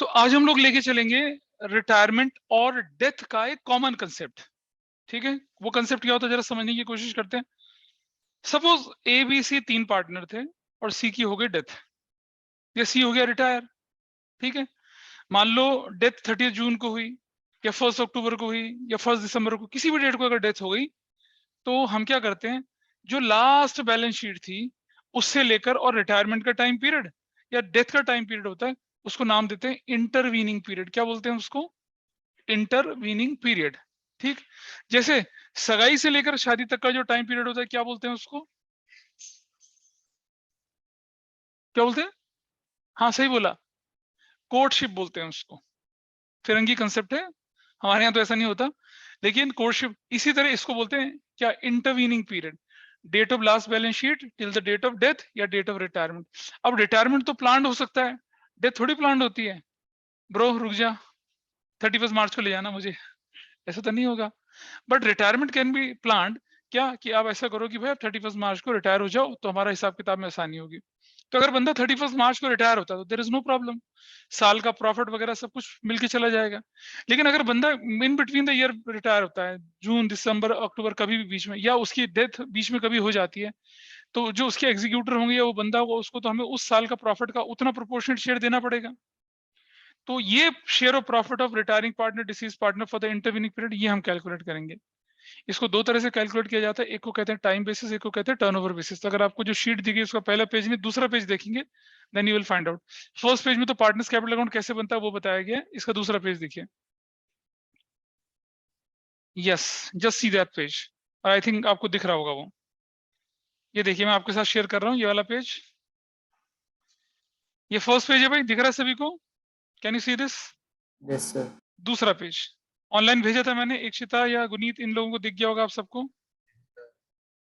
तो आज हम लोग लेके चलेंगे रिटायरमेंट और डेथ का एक कॉमन कंसेप्ट। ठीक है, वो कंसेप्ट क्या होता है जरा समझने की कोशिश करते हैं। Suppose A B C 3 partner थे और सी की हो गई डेथ या सी हो गया रिटायर। ठीक है, मान लो डेथ 30 जून को हुई या 1 अक्टूबर को हुई या 1 दिसंबर को, किसी भी डेट को अगर डेथ हो गई तो हम क्या करते हैं, जो लास्ट बैलेंस शीट थी उससे लेकर और रिटायरमेंट का टाइम पीरियड या डेथ का टाइम पीरियड होता है, उसको नाम देते हैं इंटरवीनिंग पीरियड। क्या बोलते हैं उसको? Intervening period. ठीक, जैसे सगाई से लेकर शादी तक का जो टाइम पीरियड होता है क्या बोलते हैं उसको? क्या बोलते हैं? हाँ सही बोला, कोर्टशिप बोलते हैं उसको। फिरंगी कंसेप्ट है, हमारे यहाँ तो ऐसा नहीं होता, लेकिन कोर्टशिप इसी तरह इसको बोलते हैं क्या, intervening period. Date of last balance sheet till the date of death या डेट ऑफ रिटायरमेंट। अब रिटायरमेंट तो प्लान्ड हो सकता है, डेथ थोड़ी प्लान्ड होती है। ब्रो रुक जा, 31 मार्च को ले जाना मुझे, ऐसा तो नहीं होगा। But retirement can be planned. क्या कि आप ऐसा करो कि भाई आप 31 मार्च को रिटायर हो जाओ तो हमारा हिसाब किताब में आसानी होगी। तो अगर बंदा 31 मार्च को रिटायर होता है तो देयर इज नो प्रॉब्लम, साल का प्रॉफिट वगैरह सब कुछ मिलके चला जाएगा। लेकिन अगर बंदा in between the year retire होता है, जून दिसंबर अक्टूबर कभी भी बीच में, या उसकी डेथ बीच में कभी हो जाती है, तो जो उसके एग्जीक्यूटर होंगे या वो बंदा होगा उसको तो हमें उस साल का प्रॉफिट का उतना प्रोपोर्शनेट शेयर देना पड़ेगा। तो ये share of profit of retiring partner disease partner for the intervening period, ये हम कैलकुलेट करेंगे। इसको दो तरह से कैलकुलेट किया जाता है, एक को कहते हैं टाइम बेसिस, एक को कहते हैं टर्नओवर बेसिस। तो अगर आपको जो शीट दी गई उसका पहला पेज नहीं दूसरा पेज देखेंगे, then you will find out. First page में तो पार्टनर्स कैपिटल अकाउंट कैसे बनता है वो बताया गया है, इसका दूसरा पेज देखिए। Yes, just see that page, और आई थिंक आपको दिख रहा होगा वो। ये देखिए मैं आपके साथ शेयर कर रहा हूँ ये वाला पेज, ये फर्स्ट पेज है भाई, दिख रहा है सभी को? Can you see this? Yes sir. दूसरा पेज ऑनलाइन भेजा था मैंने, इक्षिता या गुनीत, इन लोगों को दिख गया होगा आप सबको।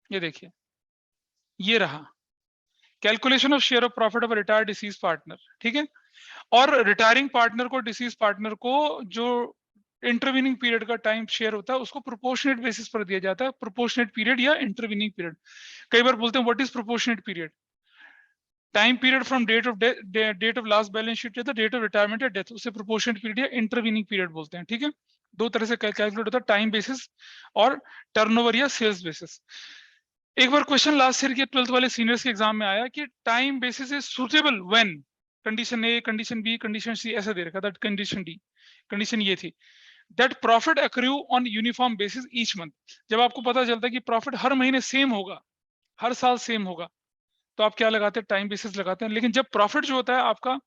ये देखिए, ये रहा calculation of share of profit of retired deceased partner. ठीक है, और रिटायरिंग पार्टनर को, डिसीज पार्टनर को जो इंटरवीनिंग पीरियड का टाइम शेयर होता है उसको प्रोपोर्शनेट बेसिस पर दिया जाता है, प्रोपोर्शनेट पीरियड या इंटरवीनिंग पीरियड। कई बार बोलते हैं what is proportionate period? Time period from date of last balance sheet to the date of retirement या डेथ, उसे प्रोपोर्शनेट पीरियड या इंटरवीनिंग पीरियड बोलते हैं। ठीक है, दो तरह से कैलकुलेट होता है, टाइम बेसिस और टर्नओवर या सेल्स बेसिस। एक बार क्वेश्चन लास्ट ईयर के 12th वाले सीनियर्स के एग्जाम में आया कि time basis is suitable when, condition A, condition B, condition C, ऐसा दे रखा था। कंडीशन डी, कंडीशन ये थी that profit accrue on uniform basis each month. जब आपको पता चलता है कि प्रॉफिट हर महीने सेम होगा, हर साल सेम होगा, तो आप क्या लगाते हैं? टाइम बेसिस लगाते हैं। लेकिन जब प्रॉफिट जो होता है आपका,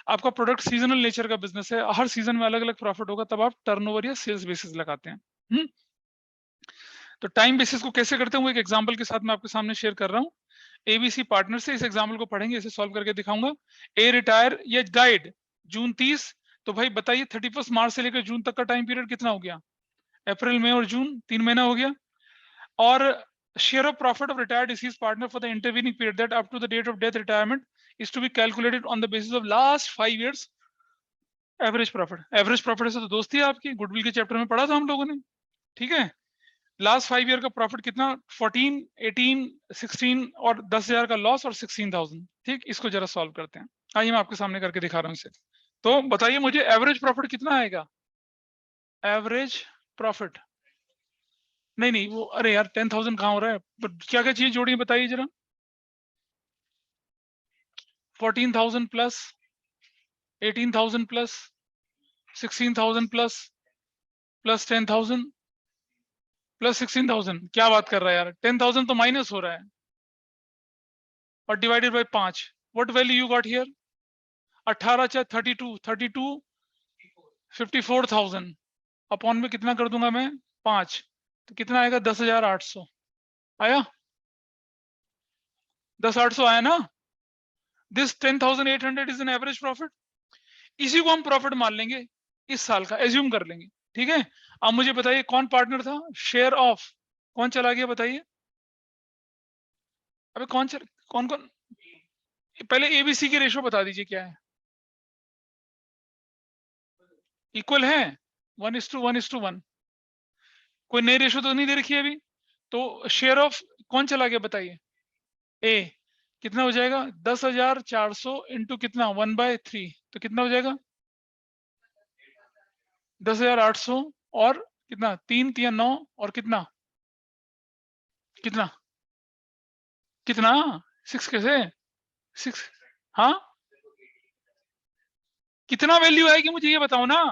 आपका प्रोडक्ट सीजनल नेचर का बिजनेस है, हर सीजन में अलग अलग प्रॉफिट होगा, तब आप टर्नओवर या सेल्स बेसिस लगाते हैं। तो टाइम बेसिस को कैसे करते हैं वो एक एग्जांपल के साथ मैं आपके सामने शेयर कर रहा हूँ। एबीसी पार्टनर से इस एग्जांपल को पढ़ेंगे, इसे सॉल्व करके दिखाऊंगा। ए रिटायर या डाइड जून 30, तो भाई बताइए 31 मार्च से लेकर जून तक का टाइम पीरियड कितना हो गया? अप्रैल, मई और जून, 3 महीना हो गया। और share of profit of retired deceased partner for the intervening period that up to the date of death retirement is to be calculated on the basis of last 5 years average profit. Average profit से तो दोस्ती है आपकी, goodwill के chapter में पढ़ा था हम लोगों ने। ठीक है, लास्ट 5 ईयर का प्रॉफिट कितना? 14, 18, 16 और 10,000 का लॉस और 16,000। ठीक, इसको जरा सॉल्व करते हैं। आइए मैं आपके सामने करके दिखा रहा हूँ इसे। तो बताइए मुझे एवरेज प्रॉफिट कितना आएगा? एवरेज प्रॉफिट, नहीं नहीं वो, अरे यार 10,000 कहाँ हो रहा है? क्या क्या चीज जोड़ी बताइए जरा। 14,000 प्लस 18,000 प्लस 16,000 प्लस 10,000 प्लस 16,000, क्या बात कर रहा है यार? 10,000 तो माइनस हो रहा है, और divided by 5, what value you got here? 18 चाहे 32, 54,000 अपॉन में कितना कर दूंगा मैं? 5, तो कितना आएगा? 10,800 आया? 10,800 आया ना? This 10,800 is an average profit. इसी को हम प्रॉफिट मान लेंगे इस साल का, एज्यूम कर लेंगे। ठीक है, अब मुझे बताइए कौन पार्टनर था? शेयर ऑफ कौन चला गया बताइए? अबे कौन कौन? पहले एबीसी की रेशो बता दीजिए क्या है? इक्वल है, 1:1:1। कोई नई रेशो तो नहीं दे रखी है अभी। तो शेयर ऑफ कौन चला गया बताइए? ए, कितना हो जाएगा? 10,400 इंटू कितना? 1/3, तो कितना हो जाएगा? 10,800 और कितना 3 3 9 और कितना कितना कितना 6 कैसे 6 हाँ कितना वैल्यू आएगी मुझे ये बताओ ना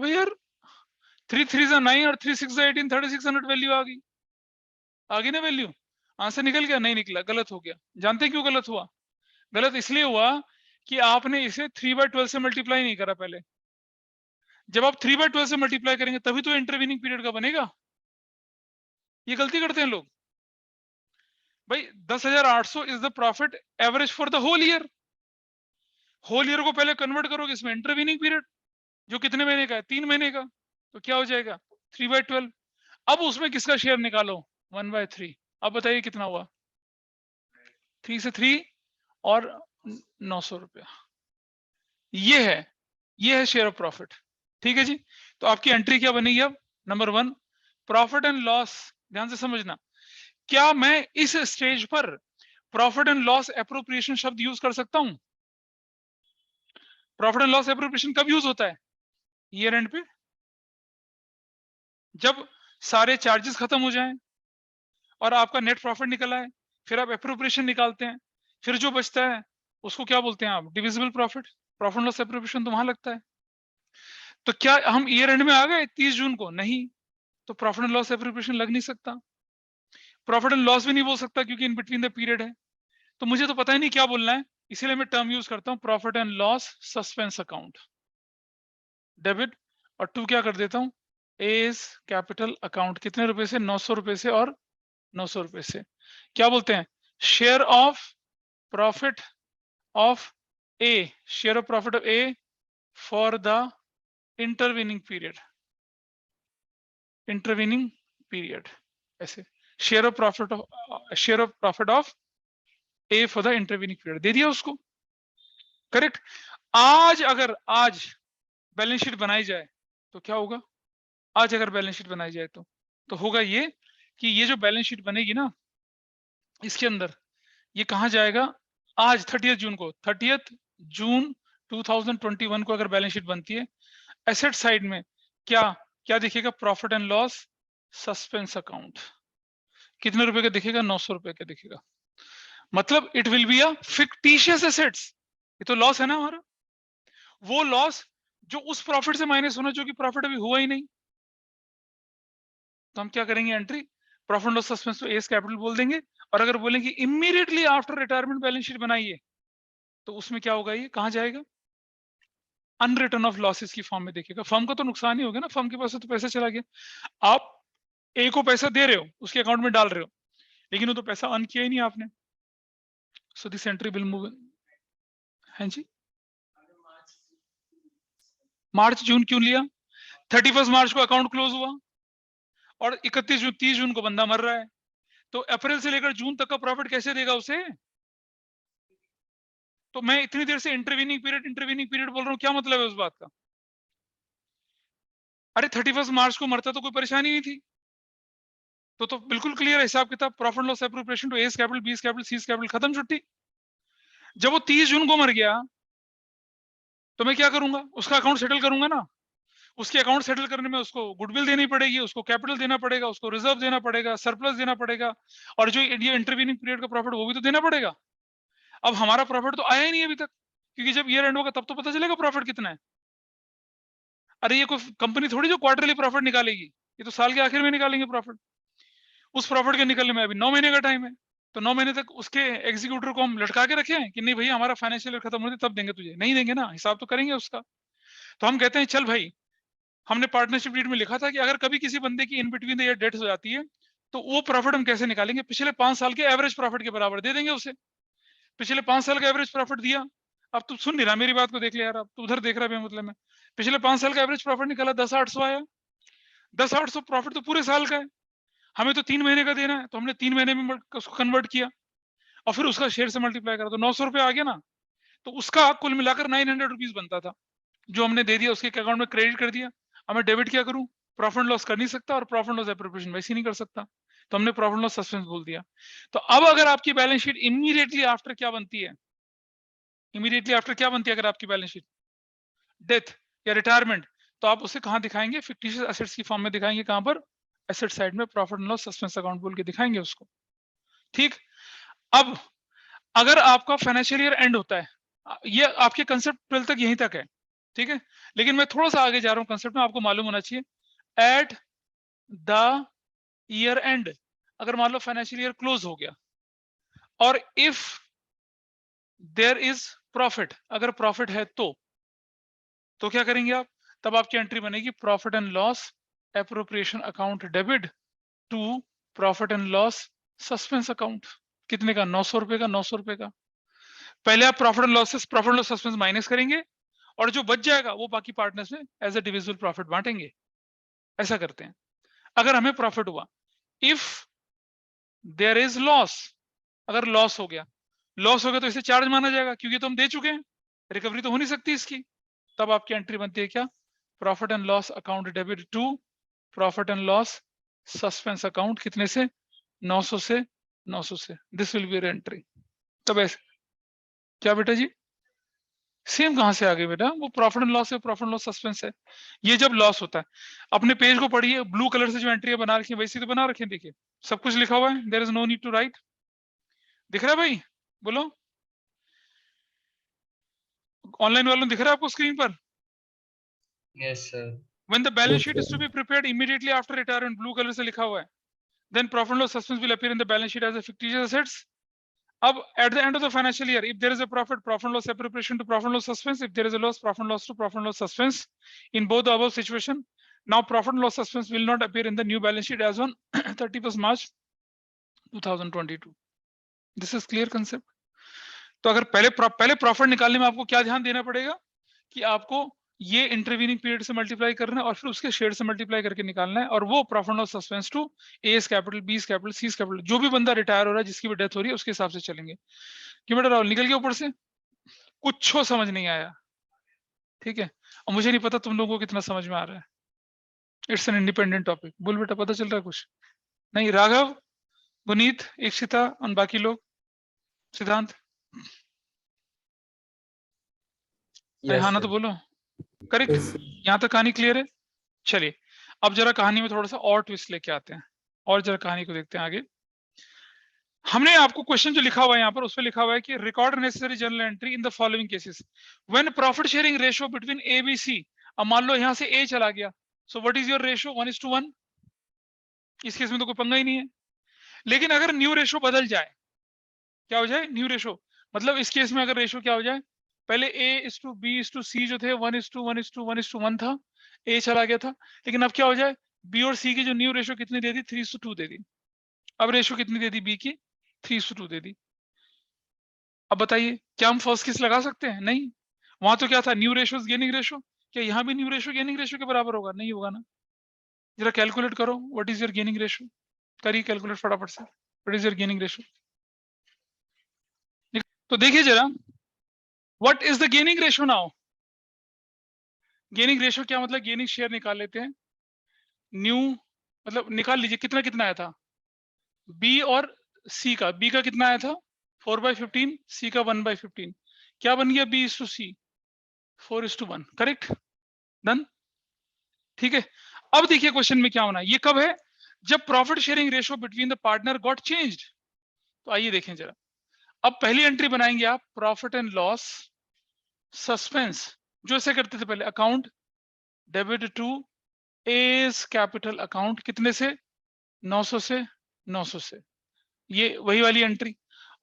भाई यार 3 3 9 और 3 6 18 3600 वैल्यू आ गई ना वैल्यू आंसर निकल गया नहीं निकला गलत हो गया जानते क्यों गलत हुआ गलत इसलिए हुआ कि आपने इसे 3/12 से मल्टीप्लाई नहीं करा पहले जब आप 3/12 से मल्टीप्लाई करेंगे तभी तो इंटरवीनिंग पीरियड का बनेगा ये गलती करते हैं लोग भाई 10,800 is the profit average for the whole year को पहले कन्वर्ट करोगे इसमें इंटरवीनिंग पीरियड जो कितने महीने का है 3 महीने का तो क्या हो जाएगा 3/12 अब उसमें किसका शेयर निकालो 1/3 अब बताइए कितना हुआ 3 से 3 और 900 रुपया ये है शेयर ऑफ प्रॉफिट ठीक है जी तो आपकी एंट्री क्या बनेगी अब नंबर 1 प्रॉफिट एंड लॉस ध्यान से समझना क्या मैं इस स्टेज पर प्रॉफिट एंड लॉस एप्रोप्रिएशन शब्द यूज कर सकता हूं प्रॉफिट एंड लॉस एप्रोप्रिएशन कब यूज होता है ईयर एंड पे जब सारे चार्जेस खत्म हो जाएं और आपका नेट प्रॉफिट निकला है फिर आप एप्रोप्रिएशन निकालते हैं फिर जो बचता है उसको क्या बोलते हैं आप divisible profit profit loss appropriation तो वहां लगता है तो क्या हम ईयर एंड में आ गए 30 जून को नहीं तो प्रॉफिट एंड लॉस एप्रोप्रिएशन लग नहीं सकता प्रॉफिट एंड लॉस भी नहीं बोल सकता क्योंकि इन बिटवीन द पीरियड है तो मुझे तो पता ही नहीं क्या बोलना है इसीलिए मैं टर्म यूज करता हूं profit and loss suspense account debit और टू क्या कर देता हूं एज कैपिटल अकाउंट कितने रुपए से 900 रुपए से और 900 रुपए से क्या बोलते हैं share of profit of A share of profit of A for the intervening period ऐसे share of profit of A for the intervening period दे दिया उसको करेक्ट आज बैलेंस शीट बनाई जाए तो क्या होगा आज अगर बैलेंस शीट बनाई जाए तो होगा ये कि ये जो बैलेंस शीट बनेगी ना इसके अंदर ये कहां जाएगा आज 30 जून को 30 जून 2021 को अगर बैलेंस शीट बनती है एसेट साइड में क्या क्या दिखेगा profit and loss suspense account कितने रुपए का दिखेगा 900 रुपए का दिखेगा मतलब it will be a fictitious assets ये तो लॉस है ना हमारा वो लॉस जो उस प्रॉफिट से माइनस होना जो कि प्रॉफिट अभी हुआ ही नहीं तो हम क्या करेंगे एंट्री प्रॉफिट लॉस सस्पेंस तो एस कैपिटल बोल देंगे और अगर बोलेंगे immediately after retirement balance sheet बनाइए तो उसमें क्या होगा ये कहां जाएगा अनरिटर्न ऑफ लॉसेस की फॉर्म में देखिएगा फर्म का तो नुकसान ही हो गया ना फर्म के पास तो पैसा चला गया आप ए को पैसा दे रहे हो उसके अकाउंट में डाल रहे हो लेकिन वो तो पैसा अर्न किया ही नहीं आपने so this entry will move हैं जी मार्च जून क्यों लिया 31 मार्च को अकाउंट क्लोज हुआ और 31 जून 30 जून को बंदा मर रहा है तो अप्रैल से लेकर जून तक का प्रॉफिट कैसे देगा उसे तो मैं इतनी देर से इंटरवीनिंग पीरियड बोल रहा हूं क्या मतलब है उस बात का अरे 31 मार्च को मरता तो कोई परेशानी नहीं थी तो बिल्कुल क्लियर है हिसाब किताब profit loss appropriation to A's capital B's capital C's capital खत्म छुट्टी जब वो 30 जून को मर गया तो मैं क्या करूंगा उसका अकाउंट सेटल करूंगा ना उसके अकाउंट सेटल करने में उसको गुडविल देनी पड़ेगी उसको कैपिटल देना पड़ेगा उसको रिजर्व देना पड़ेगा सरप्लस देना पड़ेगा और जो ये इंटरवीनिंग पीरियड का प्रॉफिट वो भी तो देना पड़ेगा अब हमारा प्रॉफिट तो आया ही नहीं अभी तक क्योंकि जब ईयर एंड होगा तब तो पता चलेगा प्रॉफिट कितना है अरे ये कोई कंपनी थोड़ी जो क्वार्टरली प्रॉफिट निकालेगी ये तो साल के आखिर में निकालेंगे प्रॉफिट उस प्रॉफिट के निकलने में अभी 9 महीने का टाइम है तो 9 महीने तक उसके एग्जीक्यूटिव को हम लटका के रखे हैं कि नहीं भैया हमारा फाइनेंशियल ईयर खत्म होने तब देंगे तुझे नहीं देंगे ना हिसाब तो करेंगे उसका तो हम कहते हैं चल भाई हमने पार्टनरशिप डीड में लिखा था कि अगर कभी किसी बंदे की in between the year death हो जाती है तो वो प्रॉफिट हम कैसे निकालेंगे पिछले 5 साल के एवरेज प्रॉफिट के बराबर दे देंगे उसे पिछले 5 साल का एवरेज प्रॉफिट दिया अब तू सुन नहीं रहा मेरी बात को देख ले यार अब तू उधर देख रहा है मतलब में पिछले 5 साल का एवरेज प्रॉफिट निकाला 10,800 आया 10,800 प्रॉफिट तो पूरे साल का है हमें तो 3 महीने का देना है तो हमने 3 महीने में उसको कन्वर्ट किया और फिर उसका शेयर से मल्टीप्लाई करा तो 900 रुपए आ गया ना तो उसका कुल मिलाकर 900 रुपीज बनता था जो हमने दे दिया उसके अकाउंट में क्रेडिट कर दिया अब मैं डेबिट क्या करूं प्रॉफिट लॉस कर नहीं सकता और प्रॉफिट लॉस एप्रोप्रिएशन वैसे ही नहीं कर सकता तो हमने प्रॉफिट लॉस सस्पेंस बोल दिया तो अब अगर आपकी बैलेंस शीट इमीडिएटली आफ्टर क्या बनती है इमीडिएटली आफ्टर क्या बनती है अगर आपकी बैलेंस शीट? डेथ या रिटायरमेंट, तो आप उसे कहाँ दिखाएंगे? फिक्टिशियस एसेट्स की फॉर्म में दिखाएंगे। कहाँ पर? एसेट साइड में profit and loss suspense account बोल के दिखाएंगे उसको। ठीक, अब अगर आपका फाइनेंशियल ईयर एंड होता है, ये आपके कंसेप्ट 12 तक यहीं तक है, ठीक है, लेकिन मैं थोड़ा सा आगे जा रहा हूँ कंसेप्ट में, आपको मालूम होना चाहिए। एट द ईयर एंड, अगर मान लो फाइनेंशियल ईयर क्लोज हो गया और इफ देयर इज प्रॉफिट, अगर प्रॉफिट है तो क्या करेंगे आप? तब आपकी एंट्री बनेगी profit and loss appropriation account debit to profit and loss suspense account. कितने का? 900 रुपए का। 900 रुपए का पहले आप profit and loss suspense minus करेंगे और जो बच जाएगा वो बाकी पार्टनर्स में एज अ डिविजिबल प्रॉफिट बांटेंगे। ऐसा करते हैं। अगर हमें प्रॉफिट हुआ, इफ देयर इज लॉस, अगर लॉस हो गया तो इसे चार्ज माना जाएगा क्योंकि तो हम दे चुके हैं, रिकवरी तो हो नहीं सकती इसकी। तब आपकी एंट्री बनती है क्या? Profit and loss account debit to profit and loss suspense account. कितने से? 900 से। 900 से। This will be your entry. तब ऐसे क्या बेटा जी? सेम कहां से आ गई बेटा? वो प्रॉफिट एंड लॉस है, प्रॉफिट एंड लॉस सस्पेंस है। ये जब लॉस होता है, अपने पेज को पढ़िए, ब्लू कलर से जो एंट्री बना रखी है वैसी तो बना रखी है। देखिए सब कुछ लिखा हुआ है, there is no need to write. दिख रहा है भाई? बोलो, ऑनलाइन वालों दिख रहा है आपको स्क्रीन पर? Yes, sir. When the balance Yes, sheet sir. is to be prepared immediately after retirement, blue color से लिखा हुआ है, then profit and loss suspense will appear in the balance sheet as a fictitious assets. अब at the end of the financial year, if there is a profit and loss appropriation to profit and loss suspense. If there is a loss, profit and loss to profit and loss suspense. In both the above situation, now profit and loss suspense will not appear in the new balance sheet as on 31st March 2022. This is clear concept. तो अगर पहले profit निकालने में आपको क्या ध्यान देना पड़ेगा कि आपको ये इंटरवीनिंग पीरियड से मल्टीप्लाई करना है और फिर उसके शेयर से मल्टीप्लाई करके निकालना है, और वो profit loss suspense to A's capital, B's capital, C's capital, जो भी बंदा रिटायर हो रहा है, जिसकी भी डेथ हो रही है, उसके हिसाब से चलेंगे। क्यों बेटा राहुल, निकल गया ऊपर से? कुछ समझ नहीं आया? ठीक है, और मुझे नहीं पता तुम लोगों को कितना समझ में आ रहा है। It's an independent topic. बोल बेटा, पता चल रहा है कुछ? नहीं? राघव, गुनीत, इक्षिता और बाकी लोग, सिद्धांत, अरे Yes, हाँ ना sir. तो बोलो। Correct, Yes, sir. यहाँ तक कहानी क्लियर है? चलिए अब जरा कहानी में थोड़ा सा और ट्विस्ट लेके आते हैं, और जरा कहानी को देखते हैं आगे। हमने आपको क्वेश्चन जो लिखा हुआ है यहाँ पर, उसमें लिखा हुआ है कि record necessary journal entry in the following cases when profit sharing ratio between A B C. अब मान लो यहाँ से ए चला गया, so what is your ratio? 1:1। इस केस में तो कोई पंगा ही नहीं है। लेकिन अगर न्यू रेशियो बदल जाए, क्या हो जाए? न्यू रेशियो, मतलब इस केस में अगर रेशियो क्या हो जाए, पहले A/B/C जो थे 1:1 था, ए चला गया था, लेकिन अब क्या हो जाए, बी और सी की जो न्यू रेशियो कितनी दे दी? 3:2 दे दी। अब रेशियो कितनी दे दी बी की? 3:2 दे दी। अब बताइए, क्या हम फर्स्ट केस लगा सकते हैं? नहीं, वहां तो क्या था? New ratio gaining ratio. क्या यहाँ भी न्यू रेशियो गेनिंग रेशियो के बराबर होगा? नहीं होगा ना। जरा कैलकुलेट करो, what is your gaining ratio? करिए कैलकुलेट फटाफट से, what is your gaining ratio? तो देखिए जरा, what is the gaining ratio now? Gaining ratio क्या मतलब? गेनिंग शेयर निकाल लेते हैं, न्यू मतलब निकाल लीजिए कितना कितना आया था बी और सी का। बी का कितना आया था? 4/15, सी का 1/15। क्या बन गया? B is to C 4:1। Correct, done. ठीक है, अब देखिए क्वेश्चन में क्या होना है। ये कब है? जब profit sharing ratio between the partner got changed. तो आइए देखें जरा। अब पहली एंट्री बनाएंगे आप, प्रॉफिट एंड लॉस सस्पेंस, जो ऐसे करते थे पहले, account debit to A's capital account. कितने से? 900 से। 900 से, ये वही वाली एंट्री।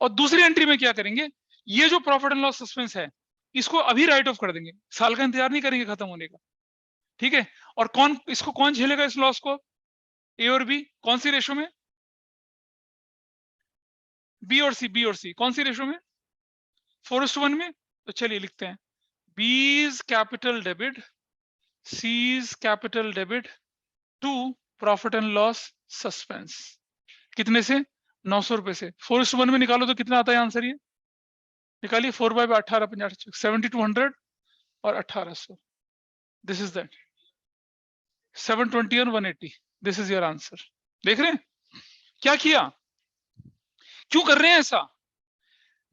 और दूसरी एंट्री में क्या करेंगे, ये जो प्रॉफिट एंड लॉस सस्पेंस है, इसको अभी राइट ऑफ कर देंगे, साल का इंतजार नहीं करेंगे खत्म होने का। ठीक है, और कौन झेलेगा इस लॉस को? ए और बी। कौन सी रेशो में? बी और सी। कौन सी रेशो में? 4:1 में। तो चलिए लिखते हैं, B's capital debit, C's capital debit to profit and loss suspense. कितने से? 900 रुपए से। 4:1 में निकालो तो कितना आता है आंसर? ये निकालिए, 4/18 7200 और 1800। दिस इज दैट 720 और 180। This is your answer. देख रहे हैं क्या किया? क्यों कर रहे हैं ऐसा?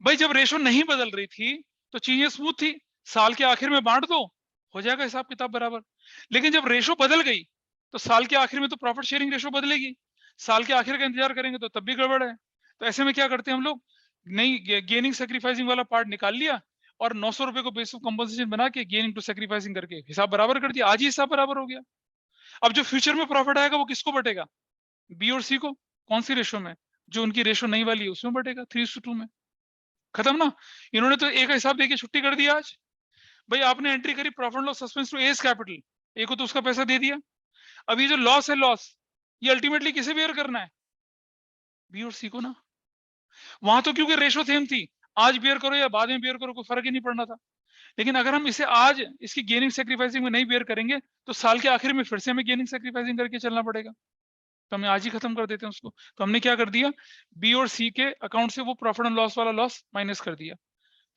भाई जब रेशो नहीं बदल रही थी तो चीजें स्मूथ थी, साल के आखिर में बांट दो, हो जाएगा हिसाब किताब बराबर। लेकिन जब रेशो बदल गई तो साल के आखिर में तो प्रॉफिट शेयरिंग रेशो बदलेगी, साल के आखिर का इंतजार करेंगे तो तब भी गड़बड़ है। तो ऐसे में क्या करते हैं हम लोग, नहीं गेनिंग सेक्रीफाइसिंग वाला पार्ट निकाल लिया और 900 रुपए को बेस ऑफ कंपनसेशन बना के गेनिंग टू सेक्रीफाइसिंग करके हिसाब बराबर कर दिया, आज ही हिसाब बराबर हो गया। अब जो फ्यूचर में प्रॉफिट आएगा वो किसको बटेगा, बी और सी को। कौन सी रेशो में, जो उनकी रेशो नई वाली है उसमें बटेगा, 3:2 में। खत्म ना। इन्होंने तो एक हिसाब देके छुट्टी कर दिया आज। भाई आपने एंट्री करी profit loss suspense to A's capital, A को तो उसका पैसा दे दिया। अब ये जो लॉस है, लॉस ये अल्टीमेटली किसे बेयर करना है, बी और सी को ना। वहां तो क्योंकि रेशो सेम थी, आज बेयर करो या बाद में बेयर करो कोई फर्क ही नहीं पड़ना था। लेकिन अगर हम इसे आज इसकी गेनिंग सेक्रीफाइसिंग में नहीं बेयर करेंगे तो साल के आखिर में फिर से हमें गेनिंग सेक्रीफाइसिंग करके चलना पड़ेगा। तो हमें आज ही खत्म कर देते हैं उसको। तो हमने क्या कर दिया, बी और सी के अकाउंट से वो प्रॉफिट एंड लॉस वाला लॉस माइनस कर दिया।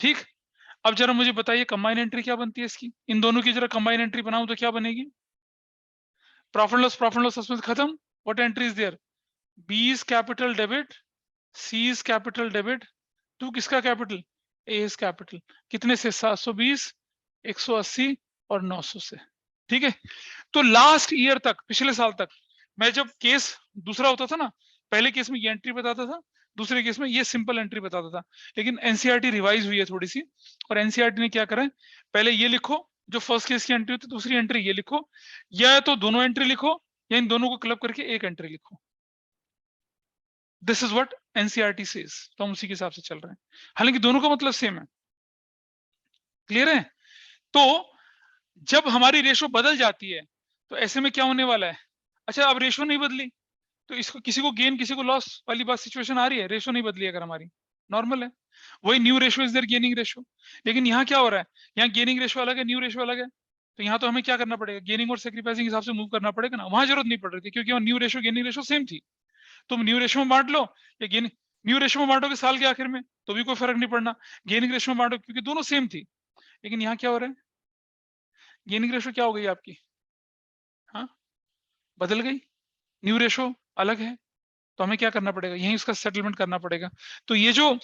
ठीक, अब जरा मुझे बताइए कंबाइन एंट्री क्या बनती है इसकी, इन दोनों की जरा कंबाइन एंट्री बनाऊं तो क्या बनेगी, प्रॉफिट लॉस सस्पेंस खत्म, what entry is there, B is capital debit, C is capital debit to किसका कैपिटल, ए इज कैपिटल, कितने से 720, 180 और 900 से। ठीक है, तो लास्ट ईयर तक, पिछले साल तक, मैं जब केस दूसरा होता था ना, पहले केस में ये एंट्री बताता था, दूसरे केस में ये सिंपल एंट्री बताता था। लेकिन एनसीईआरटी रिवाइज हुई है थोड़ी सी, और एनसीईआरटी ने क्या करा है, पहले ये लिखो जो फर्स्ट केस की एंट्री होती है, दूसरी एंट्री ये लिखो, या तो दोनों एंट्री लिखो या इन दोनों को क्लब करके एक एंट्री लिखो। This is what NCERT says, तो हम उसी के हिसाब से चल रहे हैं, हालांकि दोनों का मतलब सेम है। क्लियर है। तो जब हमारी रेशो बदल जाती है तो ऐसे में क्या होने वाला है, अच्छा अब रेशो नहीं बदली तो इसको किसी को गेन किसी को लॉस वाली बात सिचुएशन आ रही है, रेशो नहीं बदली अगर हमारी, नॉर्मल है, वही new ratio is their gaining ratio. लेकिन यहाँ क्या हो रहा है, यहाँ गेनिंग रेशो अलग है, न्यू रेशो अलग है, तो यहाँ तो हमें क्या करना पड़ेगा, गेनिंग और सेक्रीफाइसिंग हिसाब से मूव करना पड़ेगा ना, वहां जरूरत नहीं पड़ रही थी क्योंकि वहाँ new ratio gaining ratio same थी। तुम न्यू रेशो में बांट लो या गेन, न्यू रेशो में बांटोगे साल के आखिर में तो भी कोई फर्क नहीं पड़ना, गेनिंग रेशो में बांटो क्योंकि दोनों सेम थी। लेकिन यहाँ क्या हो रहा है, गेनिंग रेशो क्या हो गई आपकी, हाँ बदल गई, न्यू रेशो अलग है, तो हमें क्या करना पड़ेगा, यही इसका सेटलमेंट करना पड़ेगा। तो ये जो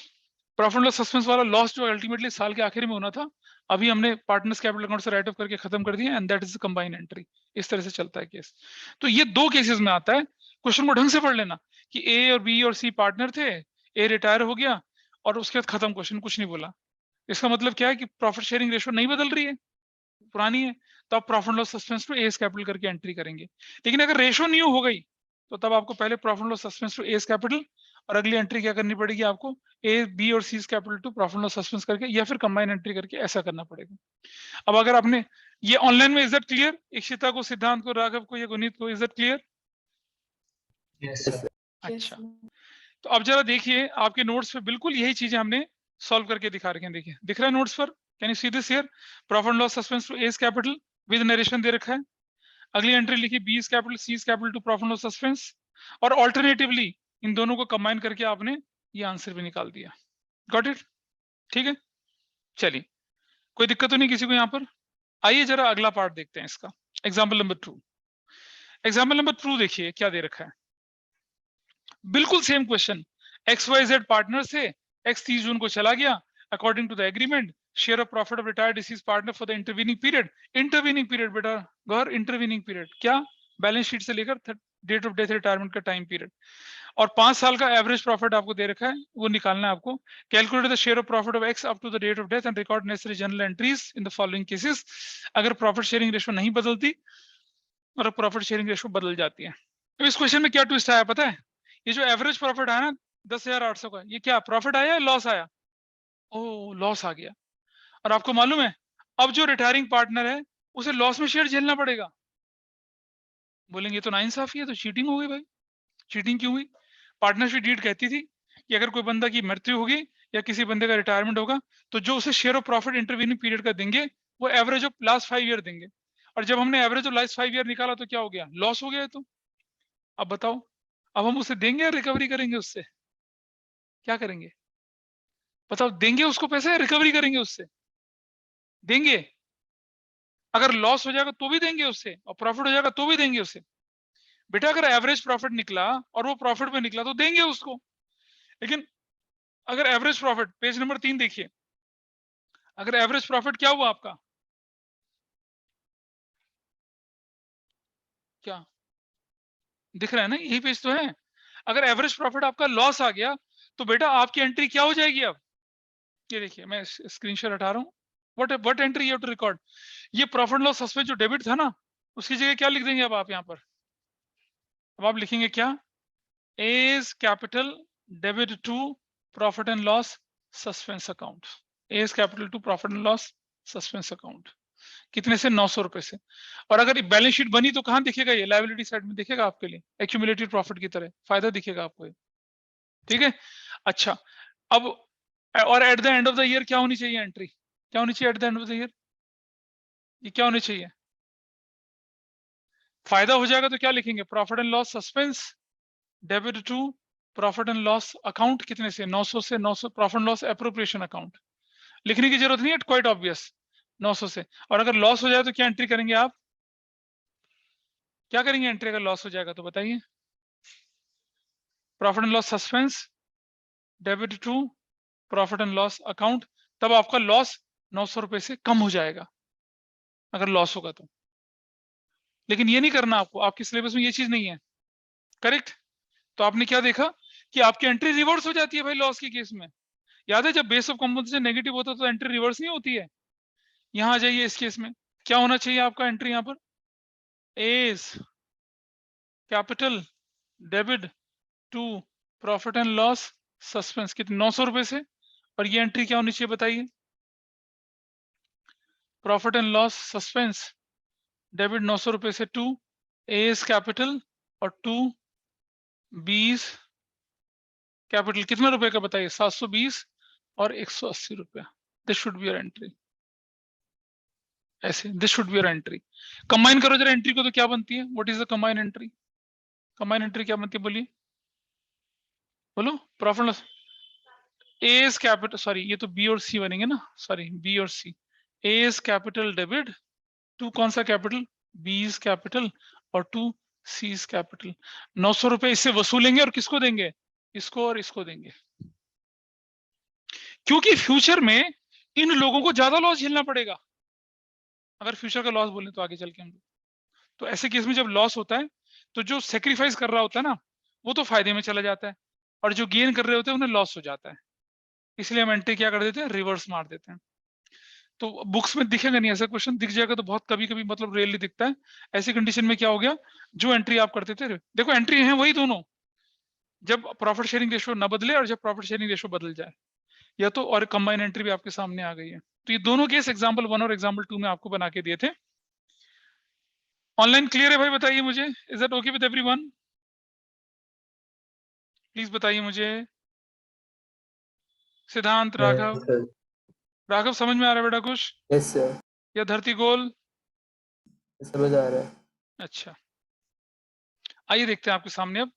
प्रॉफिट लॉस सस्पेंस वाला लॉस जो अल्टीमेटली साल के आखिर में होना था, अभी हमने पार्टनर्स कैपिटल अकाउंट से राइट ऑफ करके खत्म कर दिया, and that is combine entry. इस तरह से चलता है केस। तो ये दो केसेस में आता है, क्वेश्चन को ढंग से पढ़ लेना कि ए और बी और सी पार्टनर थे, ए रिटायर हो गया और उसके बाद खत्म, क्वेश्चन कुछ नहीं बोला। इसका मतलब क्या है कि प्रॉफिट शेयरिंग रेशो नहीं बदल रही है, पुरानी है, तो आप profit loss suspense to A's capital करके एंट्री करेंगे। लेकिन अगर रेशो न्यू हो गई तो तब आपको पहले profit loss suspense to A's capital और अगली एंट्री क्या करनी पड़ेगी आपको, ए बी और C capital to profit loss suspense करके या फिर कंबाइन एंट्री करके ऐसा करना पड़ेगा। अब अगर आपने ये ऑनलाइन में, इज दैट क्लियर, इशिता को, सिद्धांत को, राघव को या गुनीत को, is that clear? Yes, sir. अच्छा, तो अब जरा देखिए आपके नोट्स पे बिल्कुल यही चीजें हमने सॉल्व करके दिखा रखे हैं, देखिए दिख रहा है नोट्स पर, can you see this here, profit loss suspense to A's capital with narration दे रखा है, अगली एंट्री लिखी B is capital C is capital to profit loss suspense, और ऑल्टरनेटिवली इन दोनों को कंबाइन करके आपने ये आंसर भी निकाल दिया। Got it? ठीक है, चलिए कोई दिक्कत तो नहीं किसी को यहाँ पर। आइए जरा अगला पार्ट देखते हैं इसका, एग्जाम्पल नंबर 2। एग्जाम्पल नंबर 2 देखिए क्या दे रखा है, बिल्कुल सेम क्वेश्चन, XYZ पार्टनर से, X 30 जून को चला गया, according to the agreement share of profit of retired deceased partner for the intervening period. Intervening period बेटा गौर, इंटरवीनिंग पीरियड क्या, बैलेंस शीट से लेकर डेट ऑफ डेथ रिटायरमेंट का टाइम पीरियड, और 5 साल का एवरेज प्रॉफिट आपको दे रखा है, वो निकालना है आपको। Calculate the share of profit of X up to the date of death and record necessary journal entries in the following cases. अगर प्रॉफिट शेयरिंग रेशो नहीं बदलती और प्रॉफिट शेयरिंग रेशो बदल जाती है। तो इस क्वेश्चन में क्या ट्विस्ट आया पता है, ये जो एवरेज प्रॉफिट आया ना 10,800 का, ये क्या प्रॉफिट आया या लॉस आया, ओ लॉस आ गया। और आपको मालूम है अब जो रिटायरिंग पार्टनर है उसे लॉस में शेयर झेलना पड़ेगा। बोलेंगे तो नाइंसाफी है, तो चीटिंग हो गई भाई। चीटिंग क्यों हुई, पार्टनरशिप डीड कहती थी कि अगर कोई बंदा की मृत्यु होगी या किसी बंदे का रिटायरमेंट होगा तो जो उसे share of profit intervening period का देंगे वो एवरेज ऑफ लास्ट 5 ईयर देंगे, और जब हमने एवरेज ऑफ लास्ट 5 ईयर निकाला तो क्या हो गया, लॉस हो गया। तो अब बताओ, अब हम उसे देंगे या रिकवरी करेंगे उससे, क्या करेंगे बताओ, देंगे उसको पैसा या रिकवरी करेंगे उससे, देंगे। अगर लॉस हो जाएगा तो भी देंगे उससे और प्रॉफिट हो जाएगा तो भी देंगे उससे। बेटा अगर एवरेज प्रॉफिट निकला और वो प्रॉफिट में निकला तो देंगे उसको। लेकिन अगर एवरेज प्रॉफिट, पेज नंबर 3 देखिए, अगर एवरेज प्रॉफिट क्या हुआ आपका, क्या दिख रहा है ना, यही पेज तो है। अगर एवरेज प्रॉफिट आपका लॉस आ गया तो बेटा आपकी एंट्री क्या हो जाएगी अब, ये देखिए मैं स्क्रीनशॉट हटा रहा हूँ। What entry you have to record, ये प्रॉफिट लॉस सस्पेंस जो डेबिट था ना, उसकी जगह क्या लिख देंगे अब आप यहाँ पर, अब आप लिखेंगे क्या, A's capital debit to profit and loss suspense account, A's capital to profit and loss suspense account, कितने से, 900 रुपए से। और अगर बैलेंस शीट बनी तो कहां दिखेगा, ये लायबिलिटी साइड में दिखेगा आपके लिए, एक्यूमुलेटेड प्रॉफिट की तरह फायदा दिखेगा आपको, ठीक है। अच्छा, अब और at the end of the year क्या होनी चाहिए एंट्री, क्या होनी चाहिए at the end of the year, ये क्या होनी चाहिए, फायदा हो जाएगा तो क्या लिखेंगे, profit and loss suspense debit to profit and loss account, कितने से, 900 से, 900 profit and loss appropriation account, लिखने की जरूरत नहीं है, क्वाइट ऑब्वियस, 900 से। और अगर लॉस हो जाए तो क्या एंट्री करेंगे आप, क्या करेंगे एंट्री अगर लॉस हो जाएगा तो बताइए, profit and loss suspense debit to profit and loss account, तब आपका लॉस 900 रुपए से कम हो जाएगा अगर लॉस होगा तो। लेकिन ये नहीं करना आपको, आपके सिलेबस में ये चीज नहीं है, करेक्ट। तो आपने क्या देखा कि आपकी एंट्री रिवर्स हो जाती है भाई लॉस के केस में, याद है जब बेस ऑफ कंपोजिशन नेगेटिव होता है तो एंट्री रिवर्स नहीं होती है। यहां आ जाइए, इस केस में क्या होना चाहिए आपका एंट्री, यहाँ पर A's capital debit to profit and loss suspense, कितने, 900 रुपए से। और ये एंट्री क्या होनी चाहिए बताइए, profit and loss suspense debit 900 रुपए से टू एज कैपिटल और टू बीस कैपिटल, कितना रुपए का बताइए, 720 और 180 रुपया। This should be your entry, ऐसे this should be your entry. Combine करो जरा एंट्री को तो क्या बनती है, what is the combine entry, combine entry क्या बनती है बोलिए, बोलो, profit loss, A's capital, sorry ये तो बी और सी बनेंगे ना, सॉरी बी और सी, एज कैपिटल डेबिट टू कौन सा कैपिटल, बीस कैपिटल और टू सीज कैपिटल, 900 रुपए इससे वसूलेंगे और किसको देंगे, इसको और इसको देंगे, क्योंकि फ्यूचर में इन लोगों को ज्यादा लॉस झेलना पड़ेगा। अगर फ्यूचर का लॉस बोले तो आगे चल के हम, तो ऐसे केस में जब लॉस होता है तो जो सेक्रीफाइस कर रहा होता है ना वो तो फायदे में चला जाता है, और जो गेन कर रहे होते हैं उन्हें लॉस हो जाता है, इसलिए हम एंट्री क्या कर देते हैं, रिवर्स मार देते हैं। तो बुक्स में दिखेगा नहीं, ऐसा क्वेश्चन दिख जाएगा तो बहुत कभी कभी, मतलब रेयरली दिखता है। ऐसी कंडीशन में क्या हो गया, जो एंट्री आप करते थे, देखो एंट्री है वही दोनों, जब प्रॉफिट शेयरिंग रेशियो न बदले और जब प्रॉफिट शेयरिंग रेशियो बदल जाए, या तो, और कंबाइन एंट्री भी आपके सामने आ गई है। तो ये दोनों केस एग्जाम्पल 1 और एग्जाम्पल 2 में आपको बना के दिए थे। ऑनलाइन क्लियर है भाई, बताइए मुझे, is that okay with everyone, please बताइए मुझे। सिद्धांत, राघव, सर। राघव समझ में आ रहा है बेटा कुछ, यस सर, या धरती गोल, समझ आ रहा है। अच्छा आइए देखते हैं आपके सामने अब।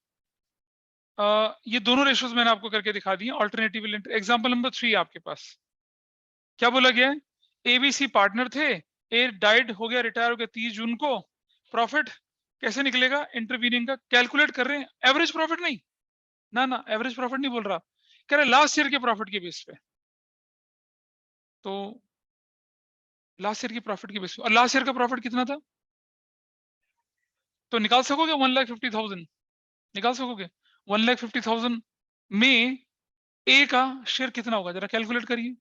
ये दोनों रेशियोज मैंने आपको करके दिखा दिए, ऑल्टरनेटिव एग्जांपल नंबर 3 आपके पास क्या बोला गया है, एबीसी पार्टनर थे, ए डाइड हो गया, रिटायर हो गया 30 जून को, प्रॉफिट कैसे निकलेगा, इंटरवीनिंग का कैलकुलेट कर रहे हैं, एवरेज प्रॉफिट नहीं, ना ना एवरेज प्रॉफिट नहीं बोल रहा, कह रहे लास्ट ईयर के प्रॉफिट के बेस पे, तो लास्ट ईयर की प्रॉफिट के बेस पे, और लास्ट ईयर का प्रॉफिट कितना था, तो निकाल सकोगे 1,50,000, निकाल सकोगे 1,50,000 में ए का शेयर कितना होगा, जरा कैलकुलेट करिए,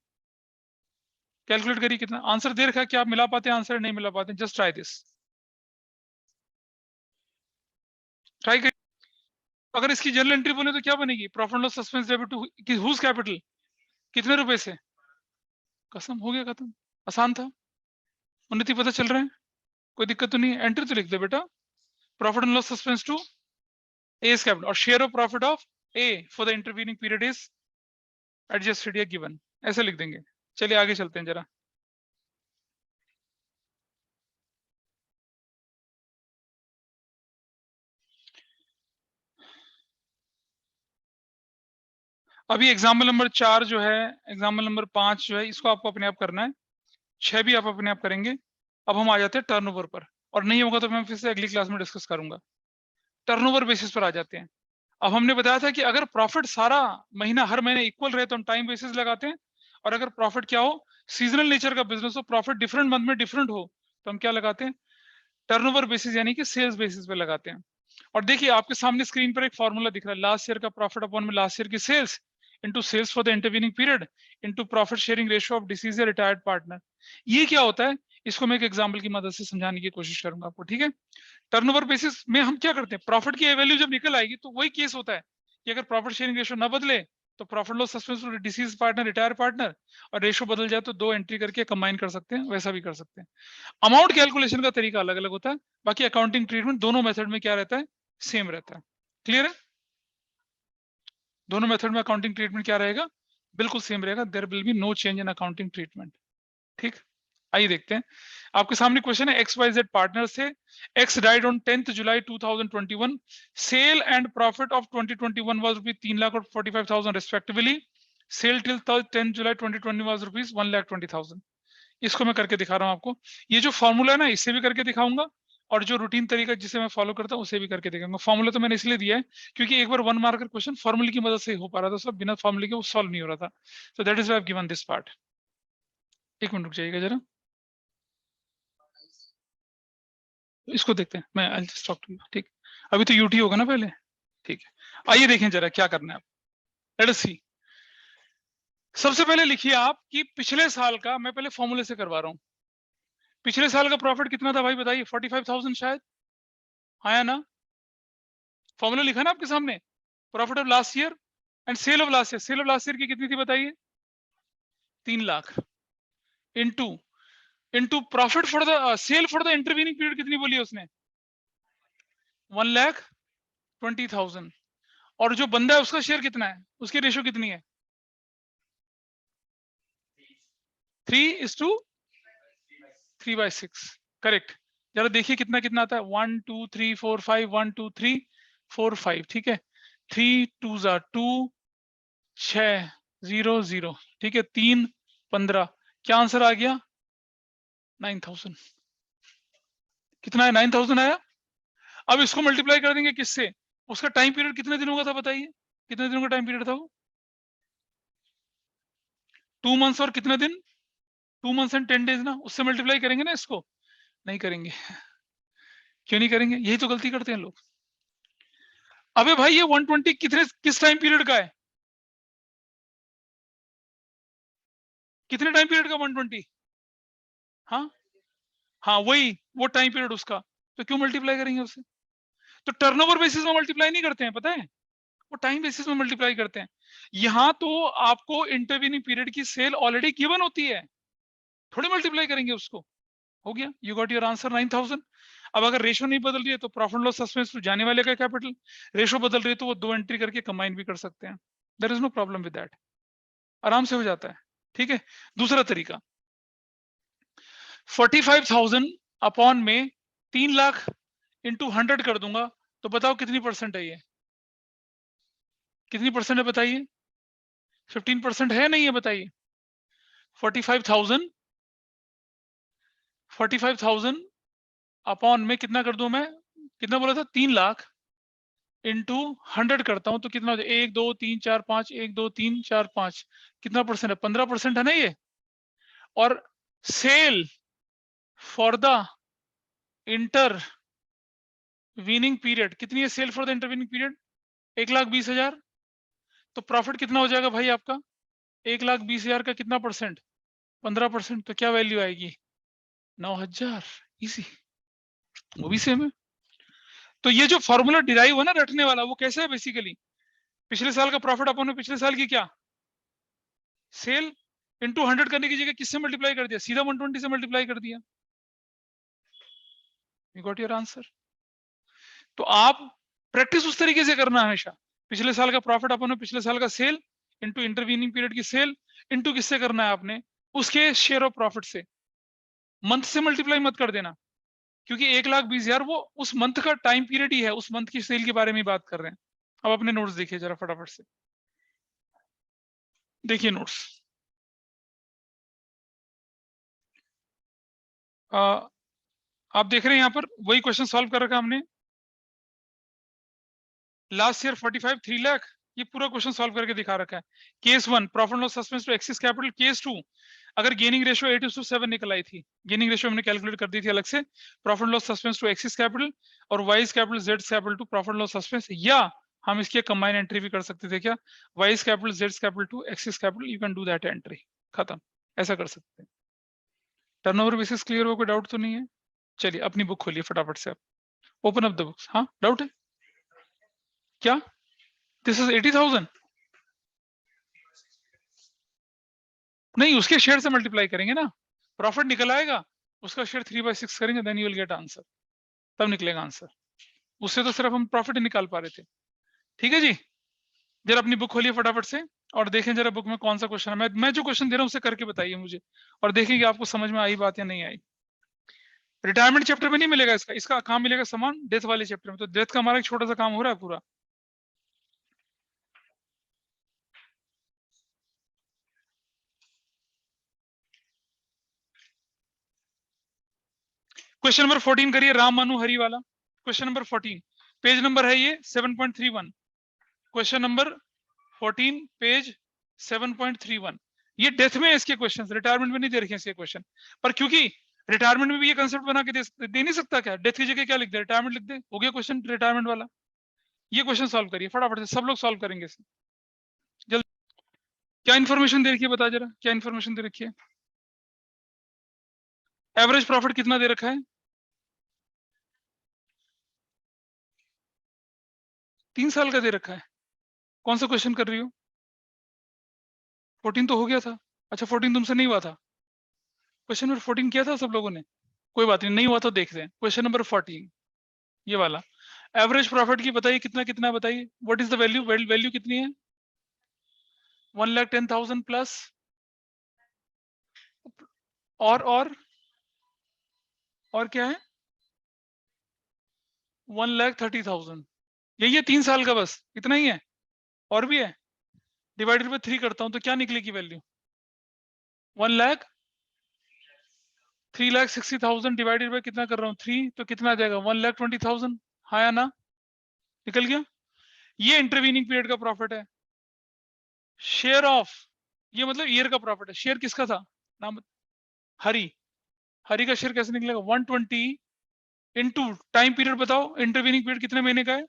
कैलकुलेट करिए कितना, आंसर दे रखा है, क्या आप मिला पाते हैं आंसर, नहीं मिला पाते, जस्ट ट्राई दिस, ट्राई करिए। अगर इसकी जनरल एंट्री बोले तो क्या बनेगी, profit loss suspense debit to whose capital, कितने रुपए से, कसम हो गया खत्म, आसान था, उन्नति पता चल रहा है, कोई दिक्कत तो नहीं है, एंट्री तो लिख दे बेटा, profit and loss suspense to A's capital और share of profit of A for the intervening period is adjusted या गिवन, ऐसे लिख देंगे। चलिए आगे चलते हैं जरा, अभी एग्जाम्पल नंबर 4 जो है, एग्जाम्पल नंबर 5 जो है, इसको आपको अपने आप करना है, 6 भी आप अपने आप करेंगे। अब हम आ जाते हैं टर्नओवर पर, और नहीं होगा तो मैं फिर से अगली क्लास में डिस्कस करूंगा। टर्नओवर बेसिस पर आ जाते हैं। अब हमने बताया था कि अगर प्रॉफिट सारा महीना हर महीने इक्वल रहे तो हम टाइम बेसिस लगाते हैं, और अगर प्रॉफिट क्या हो, सीजनल नेचर का बिजनेस हो, प्रॉफिट डिफरेंट मंथ में डिफरेंट हो, तो हम क्या लगाते हैं, टर्नओवर बेसिस यानी कि सेल्स बेसिस पे लगाते हैं। और देखिए आपके सामने स्क्रीन पर एक फॉर्मूला दिख रहा है, लास्ट ईयर का प्रॉफिट अपॉन में लास्ट ईयर की sales into sales for the intervening period into profit sharing ratio of deceased retired partner. ये क्या होता है, इसको मैं एक एग्जांपल की मदद से समझाने की कोशिश करूंगा आपको, ठीक है। टर्नओवर बेसिस में हम क्या करते हैं, प्रॉफिट की वैल्यू जब निकल आएगी तो वही केस होता है कि अगर प्रॉफिट शेयरिंग रेशियो ना बदले तो profit loss suspense disease partner retire partner, और रेशियो बदल जाए तो दो एंट्री करके कंबाइन कर सकते हैं, वैसा भी कर सकते हैं। अमाउंट कैलकुलेशन का तरीका अलग अलग होता है, बाकी अकाउंटिंग ट्रीटमेंट दोनों मेथड में क्या रहता है, सेम रहता है। क्लियर है, दोनों मेथड में अकाउंटिंग ट्रीटमेंट क्या रहेगा, बिल्कुल सेम रहेगा, there will be no change in accounting treatment. ठीक, आइए देखते हैं। आपके सामने क्वेश्चन है, XYZ पार्टनर्स थे, X died on 10th July 2021, sale and profit of 2021 was rupees 3,45,000 respectively, sale till 10th July 2020 was rupees 1,20,000। इसको मैं करके दिखा रहा हूं आपको, ये जो फॉर्मूला है ना इससे भी करके दिखाऊंगा, और जो रूटीन तरीका जिसे मैं फॉलो करता हूं उसे भी करके दिखाऊंगा। फॉर्मूला तो मैंने इसलिए दिया है क्योंकि एक बार 1 मार्कर क्वेश्चन फॉर्मूले की मदद से हो पा रहा था, सब बिना फॉर्मूले के वो सॉल्व नहीं हो रहा था, so that is why I've given this part। एक मिनट रुक जाइएगा जरा, इसको देखते हैं, मैं I'll just talk to you, ठीक। अभी तो यूटी होगा ना पहले, ठीक है। आइए देखें जरा क्या करना है आप, लेट अस सी। सबसे पहले लिखिए आप कि पिछले साल का, मैं पहले फॉर्मूले से करवा रहा हूं, पिछले साल का प्रॉफिट कितना था भाई बताइए, 45,000 शायद, हाँ या ना। फॉर्मूला लिखा ना आपके सामने, profit of last year and sale of last year, sale of last year की कितनी थी बताइए, 3 lakh, into into profit for the sale for the intervening period कितनी बोली है उसने, 1,20,000, और जो बंदा है उसका शेयर कितना है, उसकी रेशियो कितनी है, 3:3/6, करेक्ट। जरा देखिए कितना कितना आता है, 1 2 3 4 5, 1 2 3 4 5, ठीक है, 3 2 2, 6 0 0, ठीक है, 3 15, क्या आंसर आ गया, 9,000। कितना है, 9,000 आया। अब इसको मल्टीप्लाई कर देंगे किससे, उसका टाइम पीरियड कितने दिनों का था बताइए, कितने दिनों का टाइम पीरियड था वो, 2 मंथ्स और कितने दिन, 2 मंथ्स एंड 10 डेज ना, उससे मल्टीप्लाई करेंगे ना इसको, नहीं करेंगे। क्यों नहीं करेंगे, यही तो गलती करते हैं लोग। अबे भाई ये 120 किस टाइम पीरियड का है, कितने टाइम पीरियड का 120, हाँ हाँ वही, वो टाइम पीरियड उसका, तो क्यों मल्टीप्लाई करेंगे उससे। तो टर्नओवर बेसिस में मल्टीप्लाई नहीं करते हैं, पता है, वो टाइम बेसिस में मल्टीप्लाई करते हैं। यहां तो आपको इंटरवीनिंग पीरियड की सेल ऑलरेडी गिवन होती है, थोड़ी मल्टीप्लाई करेंगे उसको, हो गया, यू गॉट योर आंसर 9,000। अब अगर रेशो नहीं बदल रही है तो प्रॉफिट लॉस सस्पेंस टू जाने वाले का कैपिटल, रेशो बदल रही है तो वो दो एंट्री करके कंबाइन भी कर सकते हैं, there is no problem with that, आराम से हो जाता है, ठीक है। दूसरा तरीका, 45,000 अपॉन में 3 लाख इंटू 100 कर दूंगा, तो बताओ कितनी परसेंट है ये, कितनी परसेंट है बताइए, 15% है नहीं है बताइए। 45,000 अपॉन में कितना कर दूं मैं, कितना बोला था, 3 लाख इंटू 100 करता हूं तो कितना हो जाए, 1 2 3 4 5, 1 2 3 4 5, कितना परसेंट है, 15% है ना ये। और sale for the intervening period कितनी है, sale for the intervening period 1,20,000, तो प्रॉफिट कितना हो जाएगा भाई आपका, 1,20,000 का कितना परसेंट, 15%, तो क्या वैल्यू आएगी, 9,000, इजी, वो भी सेम है। तो ये जो फॉर्मूला डिराइव हुआ ना रटने वाला, वो कैसे है बेसिकली, पिछले साल का प्रॉफिट अपन ने पिछले साल की क्या, सेल इनटू 100 करने की जगह किससे मल्टीप्लाई कर दिया, सीधा 120 से मल्टीप्लाई कर दिया, यू गॉट योर आंसर। तो आप प्रैक्टिस उस तरीके से करना हमेशा, पिछले साल का प्रॉफिट अपन ने पिछले साल का सेल इनटू इंटरवीनिंग पीरियड की सेल इनटू किससे करना है आपने, उसके शेयर ऑफ प्रॉफिट से, मंथ से मल्टीप्लाई मत कर देना, क्योंकि 1,20,000 वो उस मंथ का टाइम पीरियड ही है, उस मंथ की सेल के बारे में बात कर रहे हैं। अब अपने नोट्स देखिए जरा फटाफट से, देखिए नोट्स, आप देख रहे हैं यहाँ पर वही क्वेश्चन सॉल्व कर रखा हमने, लास्ट ईयर 45 3 लाख, ये पूरा क्वेश्चन सॉल्व करके दिखा रखा है। Case 1 profit loss suspense to X's capital. Case 2 अगर गेनिंग रेशियो 8:7 निकल आई थी, गेनिंग रेशियो हमने कैलकुलेट कर दी थी अलग से, profit loss suspense to X's capital और Y's capital Z capital to profit loss suspense, या हम इसकी कंबाइन एंट्री भी कर सकते थे क्या, Y's capital Z capital to X's capital, you can do that entry, खत्म, ऐसा कर सकते हैं। टर्नओवर बेसिस क्लियर हो, कोई डाउट तो नहीं है? चलिए अपनी बुक खोलिए फटाफट से, आप ओपन अप द बुक्स। हाँ डाउट है क्या? दिस इज 80,000, नहीं उसके शेयर से मल्टीप्लाई करेंगे ना, प्रॉफिट निकल आएगा, उसका शेयर 3/6 करेंगे, then you will get answer, तब निकलेगा आंसर। उससे तो सिर्फ हम प्रॉफिट ही निकाल पा रहे थे। ठीक है जी, जरा अपनी बुक खोलिए फटाफट से और देखें जरा बुक में कौन सा क्वेश्चन है। मैं जो क्वेश्चन दे रहा हूँ उसे करके बताइए मुझे, और देखें कि आपको समझ में आई बात या नहीं आई। रिटायरमेंट चैप्टर में नहीं मिलेगा इसका, इसका काम मिलेगा समान डेथ वाले चैप्टर में। तो डेथ का हमारा एक छोटा सा काम हो रहा है पूरा। क्वेश्चन नंबर 14 करिए, राम मनु हरि वाला। क्वेश्चन नंबर 14, पेज नंबर है ये 7.31। Question number 14 page 7.31। ये डेथ में है इसके क्वेश्चन, रिटायरमेंट में नहीं दे रखे इसके क्वेश्चन, पर क्योंकि रिटायरमेंट में भी ये कंसेप्ट बना के दे नहीं सकता क्या, डेथ की जगह क्या लिख दे, रिटायरमेंट लिख दे, हो गया क्वेश्चन रिटायरमेंट वाला। ये क्वेश्चन सॉल्व करिए फटाफट से, सब लोग सॉल्व करेंगे इसे जल्द। क्या इन्फॉर्मेशन दे रखी है बता जरा, क्या इन्फॉर्मेशन दे रखी है? एवरेज प्रॉफिट कितना दे रखा है? 3 साल का दे रखा है। कौन सा क्वेश्चन कर रही हो? 14 तो हो गया था। अच्छा 14 तुमसे नहीं हुआ था, क्वेश्चन नंबर 14 किया था सब लोगों ने, कोई बात नहीं, नहीं हुआ तो देखते हैं। क्वेश्चन नंबर 14 ये वाला, एवरेज प्रॉफिट की बताइए कितना कितना बताइए, what is the value, value कितनी है? 1,10,000 प्लस और क्या है? 1,30,000, यही है 3 साल का, बस इतना ही है, और भी है? डिवाइडेड बाय 3 करता हूं तो क्या निकलेगी वैल्यू? 3,60,000 डिवाइडेड बाय कितना कर रहा हूँ 3, तो कितना आ जाएगा 1,20,000। हाँ या ना, निकल गया। ये इंटरवीनिंग पीरियड का प्रॉफिट है। शेयर ऑफ, ये मतलब ईयर का प्रॉफिट है। शेयर किसका था नाम? हरी। हरी का शेयर कैसे निकलेगा? 120 इंटू टाइम पीरियड बताओ, इंटरवीनिंग पीरियड कितने महीने का है?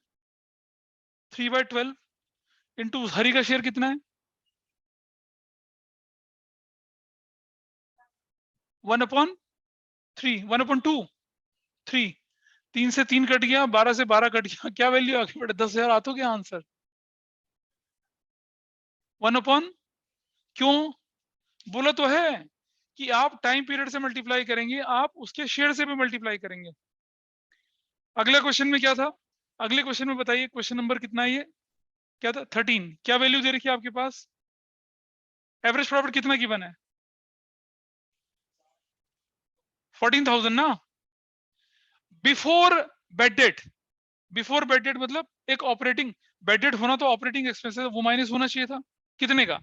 3/12 इंटू हरी का शेयर कितना है? 1/3, 1/2, 3, 3 से 3 कट गया, 12 से 12 कट गया, क्या वैल्यू आ गई बेटा? 10,000 आ तो गया आंसर। 1/, क्यों? बोला तो है कि आप टाइम पीरियड से मल्टीप्लाई करेंगे, आप उसके शेयर से भी मल्टीप्लाई करेंगे। अगला क्वेश्चन में क्या था? अगले क्वेश्चन में बताइए, क्वेश्चन नंबर कितना है ये? क्या था? 13। क्या वैल्यू दे रखी है आपके पास? एवरेज प्रॉफिट कितना गिवन है? 14,000 ना, before bed date. Before bed date मतलब एक ऑपरेटिंग, बेड डेट होना तो ऑपरेटिंग एक्सपेंसेस, वो माइनस होना चाहिए था। कितने का?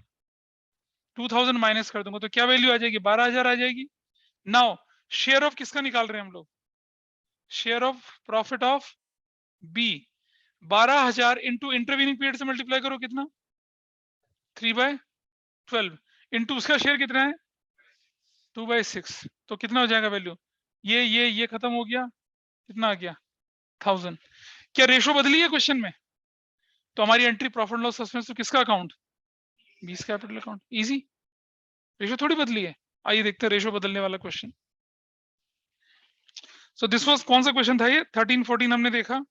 2,000 माइनस कर दूंगा तो क्या वैल्यू आ जाएगी? 12,000 आ जाएगी। नाउ शेयर ऑफ किसका निकाल रहे हैं हम लोग? Share of profit of B. 12,000 into intervening period से मल्टीप्लाई करो, कितना? 3/12 इंटू उसका शेयर कितना है? 2/6, तो कितना हो जाएगा वैल्यू? ये खत्म हो गया, कितना आ गया? 1,000। क्या रेशो बदली है क्वेश्चन में? तो हमारी एंट्री प्रॉफिट लॉस सस्पेंस तो किसका अकाउंट? बीस कैपिटल अकाउंट, इजी। रेशो थोड़ी बदली है। आइए देखते हैं रेशो बदलने वाला क्वेश्चन। सो दिस वाज, कौन सा क्वेश्चन था ये? 13 14 हमने देखा।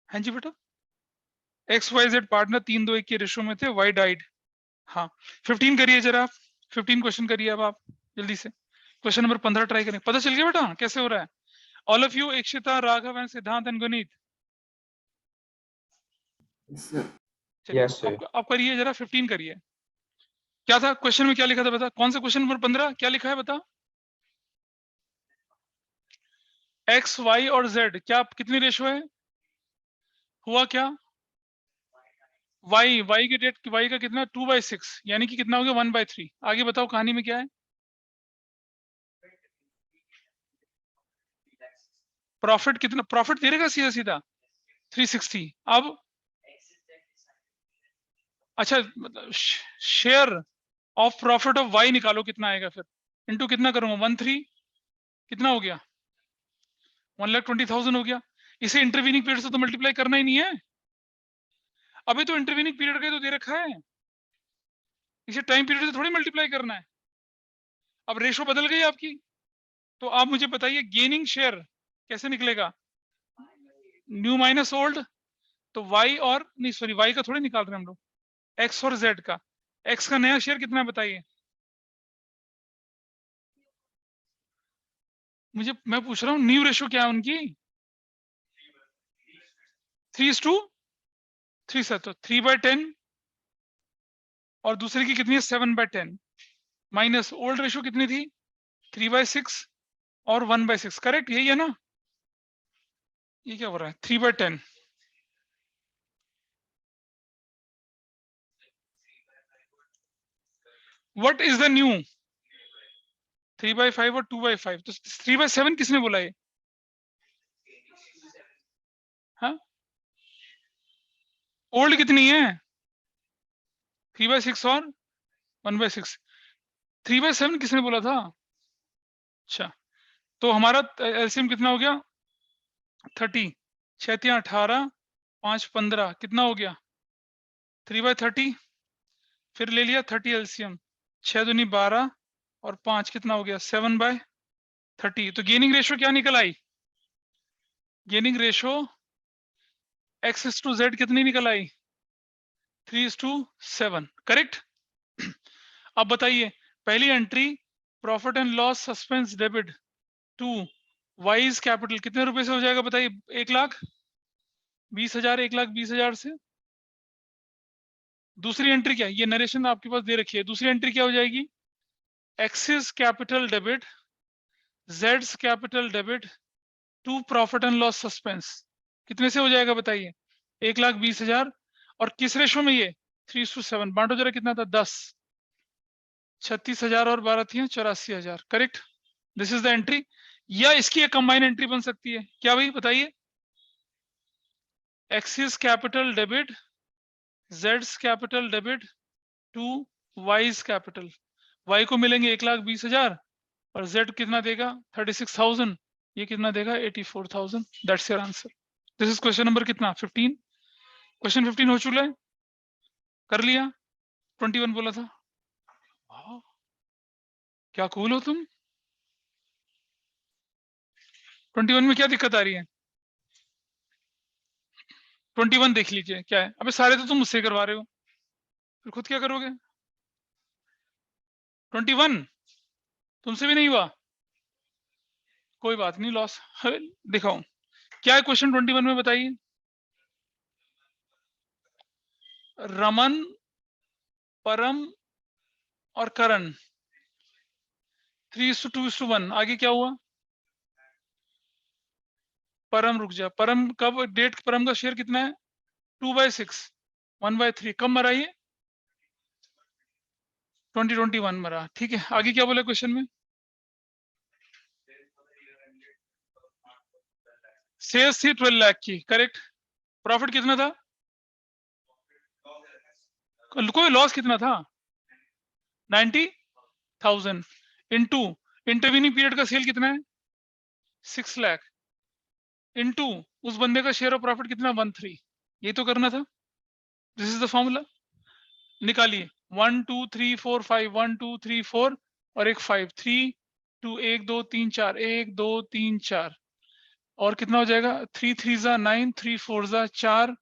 हाँ जी बेटा, XYZ पार्टनर 3-2-1 के रेशो में थे, वाई डाइड। हाँ 15 करिए जरा आप, 15 क्वेश्चन करिए अब आप जल्दी से। क्वेश्चन नंबर 15 ट्राई करें, पता चल गया बेटा कैसे हो रहा है? All of you, Ikshita, Raghav and Siddhant and गणित। चलिए यस सर। आप करिए जरा, 15 करिए। क्या था क्वेश्चन में, क्या लिखा था बता? कौन सा क्वेश्चन नंबर 15 क्या लिखा है बता? एक्स वाई और जेड क्या कितनी रेशो है? हुआ क्या? वाई की डेट, वाई का कितना? 2/6, यानी कि कितना हो गया? 1/3। आगे बताओ कहानी में क्या है? प्रॉफिट कितना? प्रॉफिट दे देगा सीधा सीधा, 360। अब अच्छा, share of profit of Y निकालो, कितना आएगा फिर, इनटू कितना करूंगा 13, कितना हो गया 1,20,000 हो गया। इसे इंटरवीनिंग पीरियड से तो मल्टीप्लाई करना ही नहीं है, अभी तो इंटरवीनिंग पीरियड का तो दे रखा है, इसे टाइम पीरियड से थोड़ी मल्टीप्लाई करना है। अब रेशो बदल गई आपकी, तो आप मुझे बताइए गेनिंग शेयर कैसे निकलेगा, न्यू माइनस ओल्ड, तो वाई और नहीं सॉरी वाई का थोड़ी निकाल रहे हैं हम लोग, एक्स और जेड का। एक्स का नया शेयर कितना है बताइए मुझे, मैं पूछ रहा हूँ न्यू रेशो क्या है उनकी, 3:3 से, तो 3/10 और दूसरे की कितनी है 7/10, माइनस ओल्ड रेशो कितनी थी 3/6 और 1/6, करेक्ट यही है ना। ये क्या हो रहा है 3/10, व्हाट इज द न्यू 3/5 और 2/5, तो 3/7 किसने बोला ये, हाँ ओल्ड कितनी है 3/6 और 1/6, 3/7 किसने बोला था। अच्छा, तो हमारा एलसीएम कितना हो गया 30, 6 18, 5 15, कितना हो गया 3/30, फिर ले लिया 30 एलसीएम, 6 दूनी 12 और 5 कितना हो गया 7/30, तो गेनिंग रेशो क्या निकल आई, गेनिंग रेशो x/z कितनी निकल आई 3:7, करेक्ट। अब बताइए पहली entry profit and loss suspense debit to Y's capital कितने रुपए से हो जाएगा बताइए, 1,20,000, 1,20,000 से। दूसरी एंट्री क्या है, ये नरेशन आपके पास दे रखी है, दूसरी एंट्री क्या हो जाएगी, एक्सिस कैपिटल डेबिट जेड्स capital debit to profit and loss suspense, कितने से हो जाएगा बताइए 1,20,000, और किस रेशो में ये 3:7, बांटो जरा कितना था 10, 36,000 और 12 थी 84,000, correct. This is the entry, या इसकी एक कंबाइन एंट्री बन सकती है, क्या भाई बताइए, एक्सिस कैपिटल डेबिट जेड्स capital debit to Y's capital, Y को मिलेंगे 1,20,000 और जेड कितना देगा 36,000, ये कितना देगा 84,000, that's your answer. This is question number कितना 15, क्वेश्चन 15 हो चुका है, कर लिया, 21 बोला था। वाह, क्या कूल हो तुम, 21 में क्या दिक्कत आ रही है, 21 देख लीजिए क्या है, अबे सारे तो तुम मुझसे करवा रहे हो, फिर खुद क्या करोगे, 21 तुमसे भी नहीं हुआ, कोई बात नहीं, लॉस दिखाओ क्या है क्वेश्चन 21 में बताइए, रमन परम और करण 3:2:1, आगे क्या हुआ, परम रुक जा, परम कब डेट, परम का शेयर कितना है 2/6, 1/3, कब मरा ये 2021 मरा, ठीक है। आगे क्या बोला क्वेश्चन में, सेल्स थी 12 लाख की, करेक्ट, प्रॉफिट कितना था, कोई लॉस कितना था 90,000 इनटू इंटरवीनिंग पीरियड का सेल कितना है 6 लाख इनटू उस बंदे का शेयर ऑफ प्रॉफिट कितना 13, ये तो करना था, दिस इज द फॉर्मूला, निकालिए 1 2 3 4 5, 1 2 3 4 और एक 5, 3 2 1 2 3 4, 1 2 3 4 और कितना हो जाएगा 3 3 जा 9, 3 4 जा 4,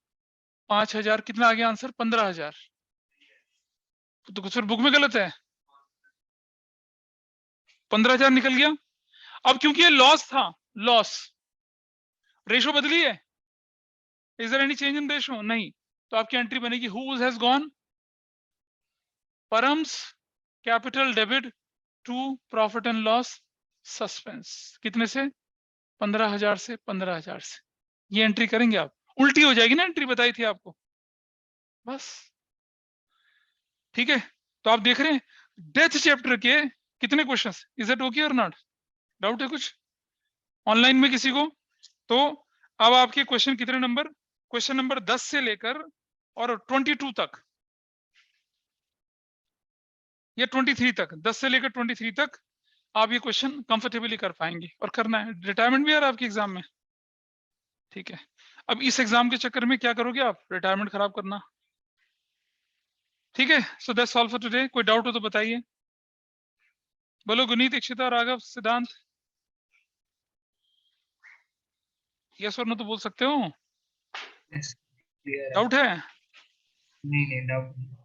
5,000, कितना आ गया आंसर 15,000, तो कुछ बुक में गलत है, 15,000 निकल गया। अब क्योंकि ये लॉस था, लॉस, रेशो बदली है, is there any change in ratio, नहीं, तो आपकी एंट्री बनेगी who has gone perms capital debit to profit and loss suspense, कितने से 15,000 से 15,000 से, ये एंट्री करेंगे आप, उल्टी हो जाएगी ना एंट्री बताई थी आपको, बस ठीक है। तो आप देख रहे हैं डेथ चैप्टर के कितने क्वेश्चंस, इज इट ओके और नॉट, डाउट है कुछ ऑनलाइन में किसी को, तो अब आपके क्वेश्चन कितने नंबर, क्वेश्चन नंबर 10 से लेकर और 22 तक या 23 तक, 10 से लेकर 23 तक आप ये क्वेश्चन कंफर्टेबली कर पाएंगे और करना है। रिटायरमेंट भी आ रहा है आपके एग्जाम में, ठीक है। अब इस एग्जाम के चक्कर में क्या करोगे आप, रिटायरमेंट खराब करना, ठीक है। So that's all for today. कोई डाउट हो तो बताइए। बोलो गुनीत, इक्षिता, राघव, सिद्धांत, यस और नो तो बोल सकते हो। क्लियर है। डाउट है? नहीं डाउट नहीं।